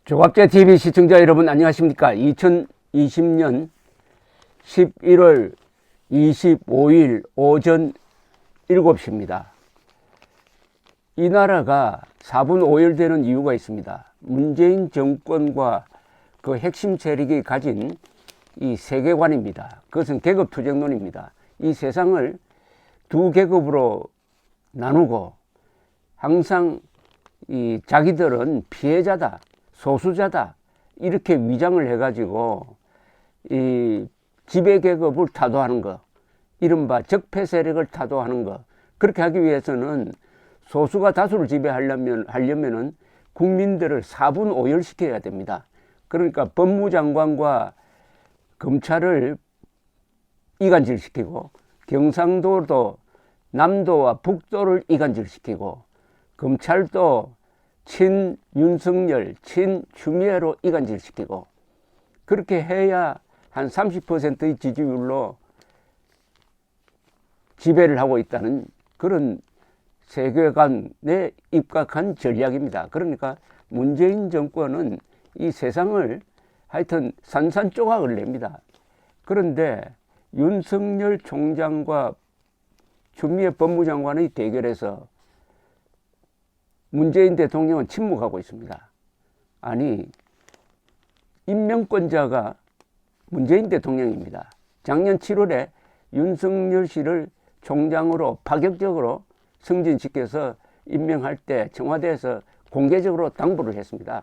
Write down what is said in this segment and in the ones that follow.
조갑제TV 시청자 여러분 안녕하십니까. 2020년 11월 25일 오전 7시입니다. 이 나라가 4분 5일 이유가 있습니다. 문재인 정권과 그 핵심 세력이 가진 이 세계관입니다. 그것은 계급투쟁론입니다. 이 세상을 두 계급으로 나누고 항상 이 자기들은 피해자다, 소수자다 이렇게 위장을 해가지고 이 지배계급을 타도하는 것, 이른바 적폐세력을 타도하는 것, 그렇게 하기 위해서는 소수가 다수를 지배하려면은 국민들을 4분 5열 시켜야 됩니다. 그러니까 법무장관과 검찰을 이간질시키고 경상도도 남도와 북도를 이간질시키고 검찰도 친 윤석열, 친 추미애로 이간질시키고 그렇게 해야 한 30%의 지지율로 지배를 하고 있다는 그런 세계관에 입각한 전략입니다. 그러니까 문재인 정권은 이 세상을 하여튼 산산조각을 냅니다. 그런데 윤석열 총장과 추미애 법무장관의 대결에서 문재인 대통령은 침묵하고 있습니다. 아니, 임명권자가 문재인 대통령입니다. 작년 7월에 윤석열 씨를 총장으로 파격적으로 승진시켜서 임명할 때 청와대에서 공개적으로 당부를 했습니다.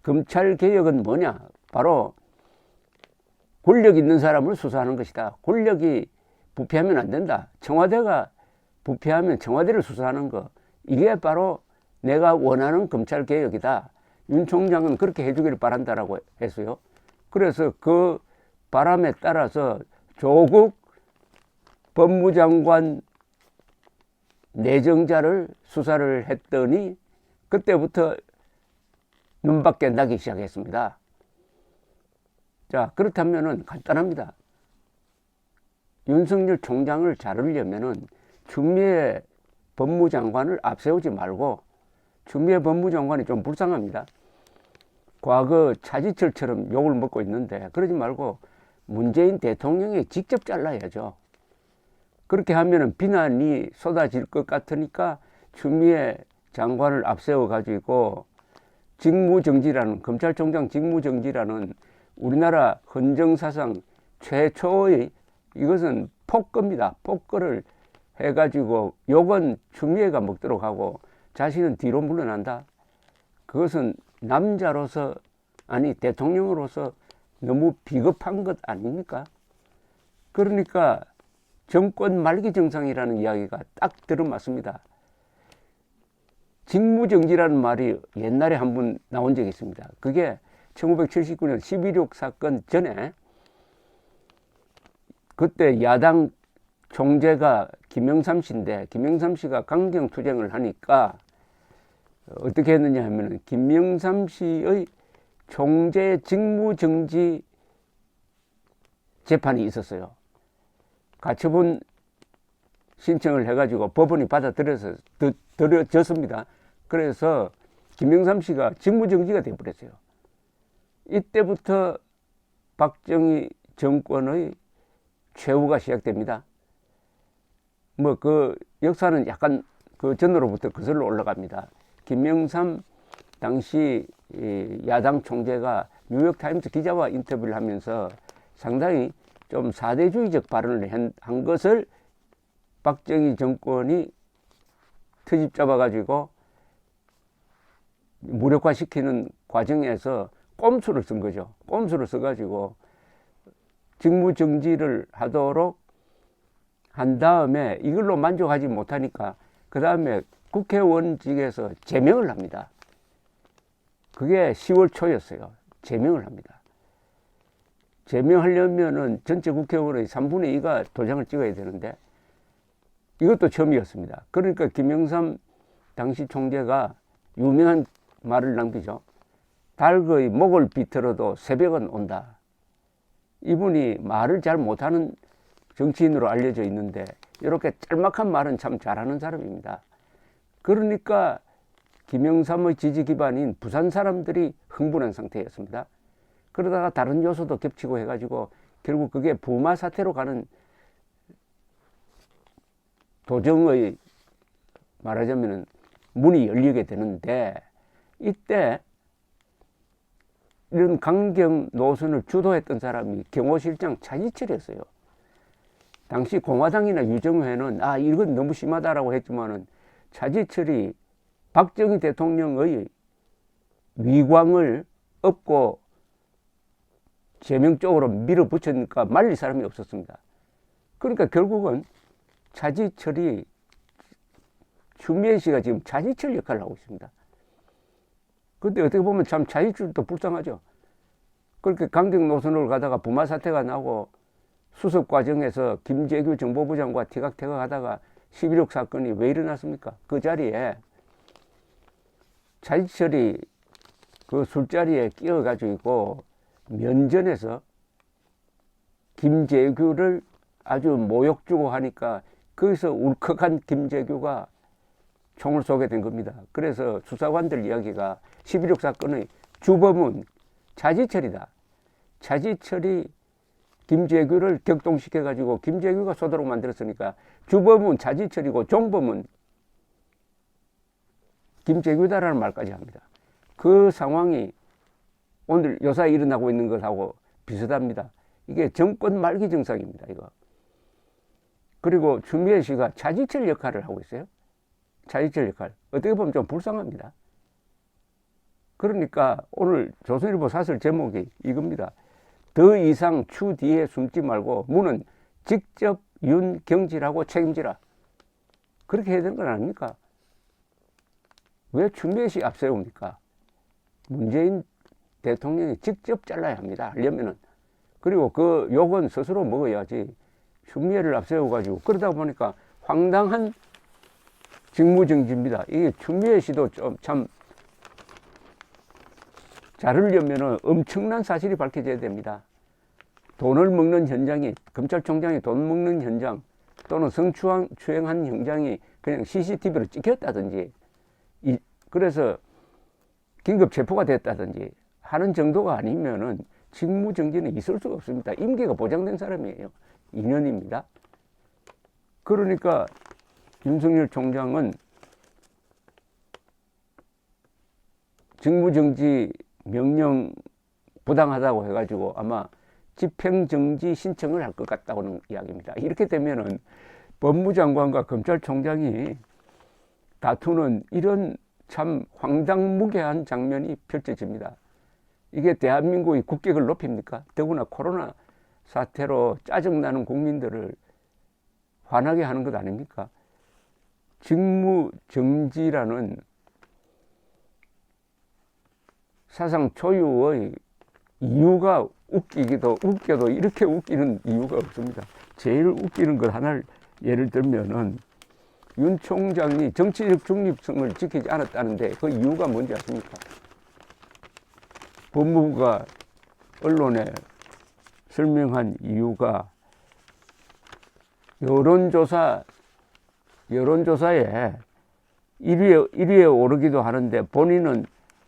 검찰개혁은 뭐냐? 바로 권력 있는 사람을 수사하는 것이다. 권력이 부패하면 안 된다. 청와대가 부패하면 청와대를 수사하는 것. 이게 바로 내가 원하는 검찰개혁이다. 윤 총장은 그렇게 해주기를 바란다라고 했어요. 그래서 그 바람에 따라서 조국 법무장관 내정자를 수사를 했더니 그때부터 눈밖에 나기 시작했습니다. 자, 그렇다면은 간단합니다. 윤석열 총장을 자르려면은 추미애 법무장관을 앞세우지 말고, 추미애 법무장관이 좀 불쌍합니다. 과거 차지철처럼 욕을 먹고 있는데 그러지 말고 문재인 대통령이 직접 잘라야죠. 그렇게 하면은 비난이 쏟아질 것 같으니까 추미애 장관을 앞세워 가지고 직무정지라는, 검찰총장 직무정지라는 우리나라 헌정사상 최초의, 이것은 폭거입니다. 폭거를 해가지고 욕은 추미애가 먹도록 하고 자신은 뒤로 물러난다. 그것은 남자로서, 아니 대통령으로서 너무 비겁한 것 아닙니까? 그러니까 정권 말기 정상이라는 이야기가 딱 들어맞습니다. 직무정지라는 말이 옛날에 한번 나온 적이 있습니다. 그게 1979년 12.6 사건 전에, 그때 야당 총재가 김영삼 씨인데, 김영삼 씨가 강경투쟁을 하니까 어떻게 했느냐 하면 김영삼 씨의 총재 직무정지 재판이 있었어요. 가처분 신청을 해가지고 법원이 받아들여졌습니다. 그래서 김영삼 씨가 직무정지가 되어버렸어요. 이때부터 박정희 정권의 최후가 시작됩니다. 뭐 그 역사는 약간 그 전으로부터 거슬러 올라갑니다. 김영삼 당시 야당 총재가 뉴욕타임스 기자와 인터뷰를 하면서 상당히 좀 사대주의적 발언을 한 것을 박정희 정권이 트집 잡아가지고 무력화시키는 과정에서 꼼수를 쓴 거죠. 꼼수를 써가지고 직무정지를 하도록 한 다음에 이걸로 만족하지 못하니까 그 다음에 국회의원직에서 제명을 합니다. 그게 10월 초였어요. 제명을 합니다. 제명하려면은 전체 국회의원의 3분의 2가 도장을 찍어야 되는데 이것도 처음이었습니다. 그러니까 김영삼 당시 총재가 유명한 말을 남기죠. 닭의 목을 비틀어도 새벽은 온다. 이분이 말을 잘 못하는 정치인으로 알려져 있는데 이렇게 짤막한 말은 참 잘하는 사람입니다. 그러니까 김영삼의 지지 기반인 부산 사람들이 흥분한 상태였습니다. 그러다가 다른 요소도 겹치고 해가지고 결국 그게 부마 사태로 가는 도정의 말하자면 문이 열리게 되는데, 이때 이런 강경 노선을 주도했던 사람이 경호실장 차지철이었어요. 당시 공화당이나 유정회는 이건 너무 심하다라고 했지만은 차지철이 박정희 대통령의 위광을 업고 제명적으로 밀어붙였으니까 말릴 사람이 없었습니다. 그러니까 결국은 차지철이, 추미애 씨가 지금 차지철 역할을 하고 있습니다. 근데 어떻게 보면 참 차지철도 불쌍하죠. 그렇게 강경 노선으로 가다가 부마 사태가 나고 수습 과정에서 김재규 정보부 장관 티각태각 하다가 11.6 사건이 왜 일어났습니까? 그 자리에 차지철이 그 술자리에 끼어가지고 면전에서 김재규를 아주 모욕 주고 하니까 거기서 울컥한 김재규가 총을 쏘게 된 겁니다. 그래서 수사관들 이야기가 11.6 사건의 주범은 차지철이다. 차지철이 김재규를 격동시켜가지고 김재규가 쏘도록 만들었으니까 주범은 차지철이고 종범은 김재규다라는 말까지 합니다. 그 상황이 오늘 요사이 일어나고 있는 것하고 비슷합니다. 이게 정권 말기 증상입니다, 이거. 그리고 추미애 씨가 차지철 역할을 하고 있어요. 차지철 역할. 어떻게 보면 좀 불쌍합니다. 그러니까 오늘 조선일보 사설 제목이 이겁니다. 더 이상 추 뒤에 숨지 말고 문은 직접 윤경질하고 책임지라. 그렇게 해야 되는 건 아닙니까? 왜 추미애 씨 앞세웁니까? 문재인 대통령이 직접 잘라야 합니다. 하려면은. 그리고 그 욕은 스스로 먹어야지. 추미애를 앞세워가지고 그러다 보니까 황당한 직무정지입니다. 이게 추미애 씨도 좀 참 자르려면은 엄청난 사실이 밝혀져야 됩니다. 돈을 먹는 현장이, 검찰총장이 돈 먹는 현장 또는 성추행한 현장이 그냥 CCTV로 찍혔다든지, 그래서 긴급 체포가 됐다든지 하는 정도가 아니면은 직무정지는 있을 수가 없습니다. 임기가 보장된 사람이에요. 2년입니다. 그러니까 윤석열 총장은 직무정지 명령 부당하다고 해가지고 아마 집행정지 신청을 할 것 같다고는 이야기입니다. 이렇게 되면은 법무장관과 검찰총장이 다투는 이런 참 황당무계한 장면이 펼쳐집니다. 이게 대한민국의 국격을 높입니까? 더구나 코로나 사태로 짜증나는 국민들을 화나게 하는 것 아닙니까? 직무정지라는 사상 초유의 이유가 웃겨도 이렇게 웃기는 이유가 없습니다. 제일 웃기는 것 하나를 예를 들면은 윤 총장이 정치적 중립성을 지키지 않았다는데 그 이유가 뭔지 아십니까? 법무부가 언론에 설명한 이유가 여론조사에 1위에 오르기도 하는데 본인은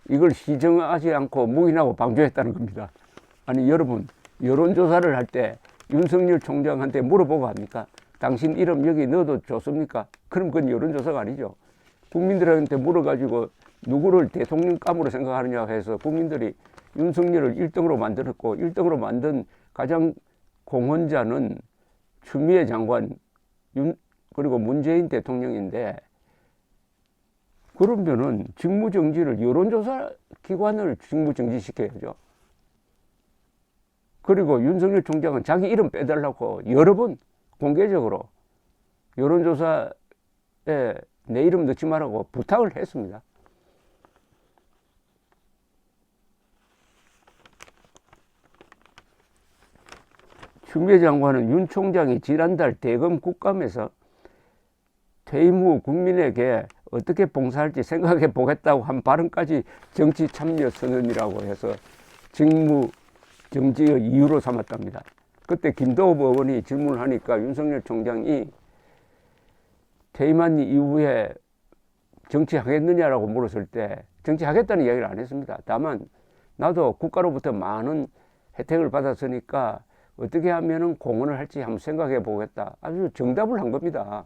이걸 시정하지 않고 묵인하고 방조했다는 겁니다. 아니 여러분, 여론조사를 할 때 윤석열 총장한테 물어보고 합니까? 당신 이름 여기 넣어도 좋습니까? 그럼 그건 여론조사가 아니죠. 국민들한테 물어가지고 누구를 대통령감으로 생각하느냐 해서 국민들이 윤석열을 1등으로 만들었고 1등으로 만든 가장 공헌자는 추미애 장관 그리고 문재인 대통령인데, 그러면은 직무정지를 여론조사 기관을 직무정지시켜야죠. 그리고 윤석열 총장은 자기 이름 빼달라고 여러 번 공개적으로 여론조사에 내 이름 넣지 말라고 부탁을 했습니다. 추미애 장관은 윤 총장이 지난달 대검 국감에서 퇴임 후 국민에게 어떻게 봉사할지 생각해 보겠다고 한 발언까지 정치 참여 선언이라고 해서 직무 정지의 이유로 삼았답니다. 그때 김도읍 의원이 질문을 하니까 윤석열 총장이 퇴임한 이후에 정치하겠느냐라고 물었을 때 정치하겠다는 이야기를 안 했습니다. 다만 나도 국가로부터 많은 혜택을 받았으니까 어떻게 하면은 공헌을 할지 한번 생각해 보겠다. 아주 정답을 한 겁니다.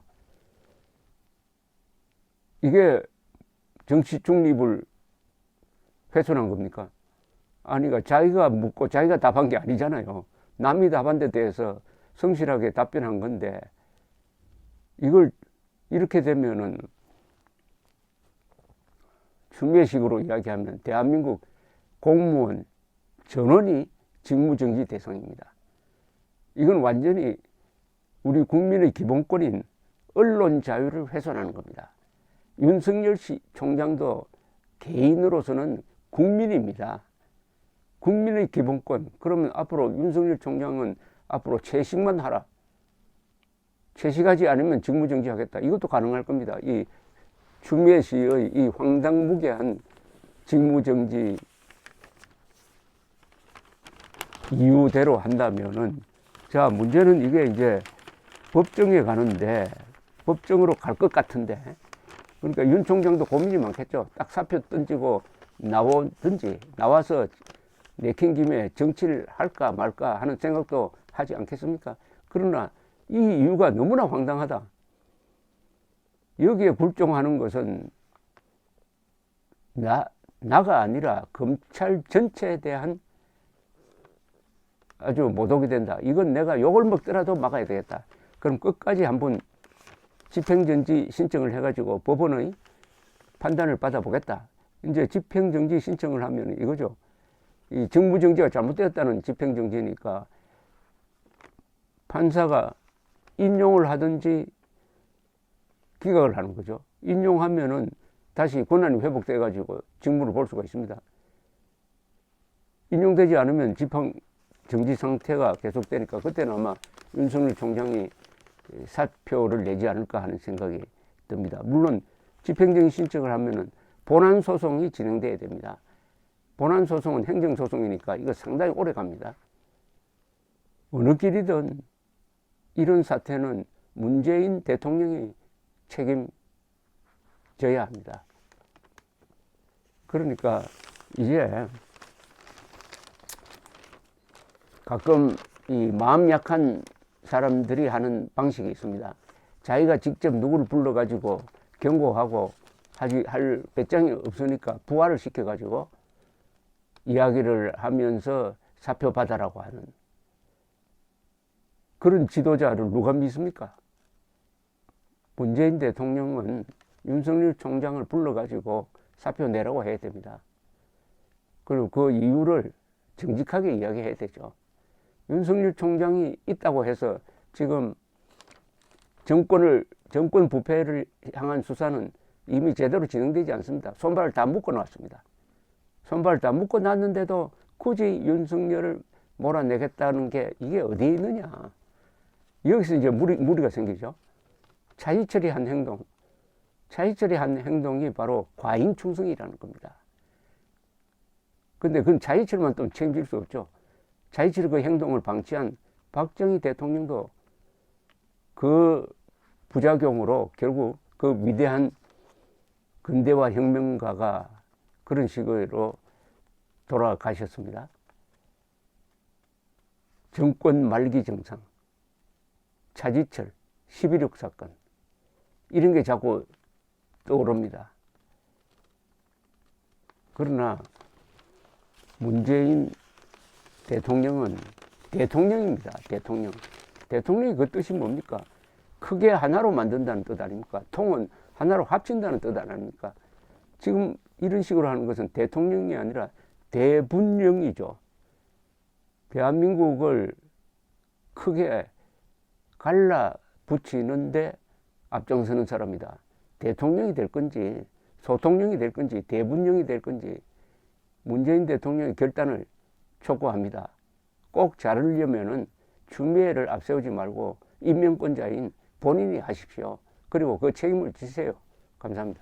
이게 정치 중립을 훼손한 겁니까? 아니가 자기가 묻고 자기가 답한 게 아니잖아요. 남이 답한 데 대해서 성실하게 답변한 건데, 이걸 이렇게 되면은 추미애식으로 이야기하면 대한민국 공무원 전원이 직무정지 대상입니다. 이건 완전히 우리 국민의 기본권인 언론 자유를 훼손하는 겁니다. 윤석열 총장도 개인으로서는 국민입니다. 국민의 기본권. 그러면 앞으로 윤석열 총장은 앞으로 채식만 하라. 채식하지 않으면 직무정지하겠다. 이것도 가능할 겁니다. 이 추미애 씨의 이 황당무계한 직무정지 이유대로 한다면은, 자, 문제는 이게 이제 법정에 가는데, 법정으로 갈 것 같은데, 그러니까 윤 총장도 고민이 많겠죠. 딱 사표 던지고 나오든지, 나와서 내킨 김에 정치를 할까 말까 하는 생각도 하지 않겠습니까? 그러나 이 이유가 너무나 황당하다. 여기에 굴종하는 것은 나가 아니라 검찰 전체에 대한 아주 모독이 된다. 이건 내가 욕을 먹더라도 막아야 되겠다. 그럼 끝까지 한번 집행정지 신청을 해가지고 법원의 판단을 받아보겠다. 이제 집행정지 신청을 하면 이거죠. 이 직무정지가 잘못되었다는 집행정지니까 판사가 인용을 하든지 기각을 하는 거죠. 인용하면은 다시 권한이 회복돼가지고 직무를 볼 수가 있습니다. 인용되지 않으면 집행정지 상태가 계속되니까 그때는 아마 윤석열 총장이 사표를 내지 않을까 하는 생각이 듭니다. 물론 집행정지 신청을 하면은 본안소송이 진행돼야 됩니다. 본안소송은 행정소송이니까 이거 상당히 오래 갑니다. 어느 길이든 이런 사태는 문재인 대통령이 책임져야 합니다. 그러니까 이제 가끔 이 마음 약한 사람들이 하는 방식이 있습니다. 자기가 직접 누구를 불러가지고 경고하고 할 배짱이 없으니까 부하를 시켜가지고 이야기를 하면서 사표 받아라고 하는 그런 지도자를 누가 믿습니까? 문재인 대통령은 윤석열 총장을 불러가지고 사표 내라고 해야 됩니다. 그리고 그 이유를 정직하게 이야기해야 되죠. 윤석열 총장이 있다고 해서 지금 정권 부패를 향한 수사는 이미 제대로 진행되지 않습니다. 손발을 다 묶어 놨습니다. 손발을 다 묶어 놨는데도 굳이 윤석열을 몰아내겠다는 게 이게 어디에 있느냐. 여기서 이제 무리가 생기죠. 자의철이 한 행동이 바로 과잉 충성이라는 겁니다. 근데 그건 자의철만 또 책임질 수 없죠. 자의철의 그 행동을 방치한 박정희 대통령도 그 부작용으로 결국 그 위대한 근대화 혁명가가 그런 식으로 돌아가셨습니다. 정권 말기 정상, 차지철, 11.6 사건, 이런 게 자꾸 떠오릅니다. 그러나 문재인 대통령은 대통령입니다. 대통령이 그 뜻이 뭡니까? 크게 하나로 만든다는 뜻 아닙니까? 통은 하나로 합친다는 뜻 아닙니까? 지금 이런 식으로 하는 것은 대통령이 아니라 대분령이죠. 대한민국을 크게 갈라붙이는데 앞장서는 사람이다. 대통령이 될 건지 소통령이 될 건지 대분령이 될 건지 문재인 대통령의 결단을 촉구합니다. 꼭 자르려면은 추미애를 앞세우지 말고 임명권자인 본인이 하십시오. 그리고 그 책임을 지세요. 감사합니다.